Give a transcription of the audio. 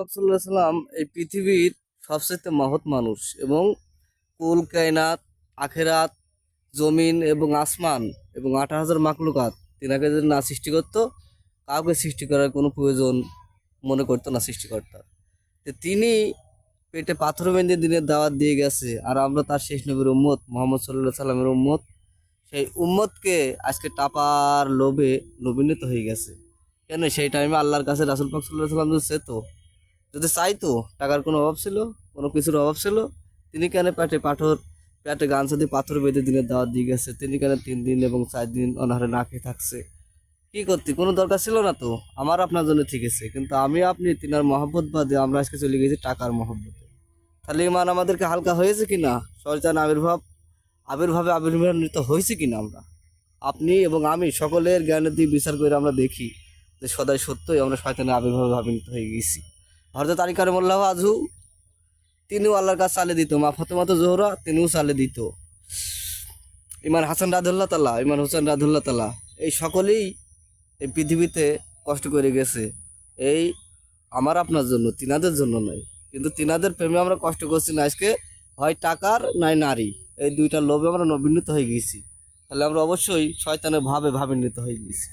সাল্লাল্লাহু আলাইহি সাল্লাম এই পৃথিবীর সবচেয়ে মহৎ মানুষ এবং কুল কায়নাত, আখেরাত, জমিন এবং আসমান এবং 18,000 মাখলুকাত তিনাকে যদি না সৃষ্টি করতো, কাউকে সৃষ্টি করার কোনো প্রয়োজন মনে করতো না সৃষ্টিকর্তা। তো তিনি পেটে পাথর বেঁধে দিনের দাওয়াত দিয়ে গেছে, আর আমরা তার শেষ নবীর উম্মত মোহাম্মদ সাল্লাল্লাহু সাল্লামের উম্মত। সেই উম্মতকে আজকে টাপার লোভে নবীনীত হয়ে গেছে। কেন সেই টাইমে আল্লাহর কাছে রাসূল পাক সাল্লাল্লাহু সাল্লাম যদি চাইতো, টাকার কোনো অভাব ছিল, কোনো কিছুর অভাব ছিল, তিনি কেন পেটে গামছা দিয়ে পাথর বেঁধে দিনের দাওয়াত দিয়ে গেছে? তিনি কেন 3 দিন এবং 4 দিন অনাহারে না খেয়ে থাকছে? কি করতে কোনো দরকার ছিল না তো। আমার আপনার জন্য ঠিক আছে, কিন্তু আমি আপনি তিনার মহব্বত বাদে আমরা আজকে চলে গেছি টাকার মহব্বতে। তাহলে ইমান আমাদেরকে হালকা হয়েছে কিনা? শয়তান আবির্ভাবিত হয়েছে কিনা? আমরা, আপনি এবং আমি সকলের জ্ঞানের দিয়ে বিচার করে আমরা দেখি যে সদাই সত্যই আমরা শয়তানের আবির্ভাবিত হয়ে গেছি। হযরত আলী কারিমুল্লাহ আজহু, তিনিও আল্লাহর কাছে চালিয়ে দিত। মা ফাতেমা জোহরা, তিনিও চালিয়ে দিত। ইমাম হোসেন রাদিয়াল্লাহু তাআলা, এই সকলেই এই পৃথিবীতে কষ্ট করে গেছে, এই আমার আপনার জন্য, তিনাদের জন্য নয়। কিন্তু তিনাদের প্রেমে আমরা কষ্ট করছি না আজকে, হয় টাকার নাই নারী, এই দুইটা লোভে আমরা নবীনীত হয়ে গেছি। তাহলে আমরা অবশ্যই শয়তানের ভাবে ভাবিত হয়ে গেছি।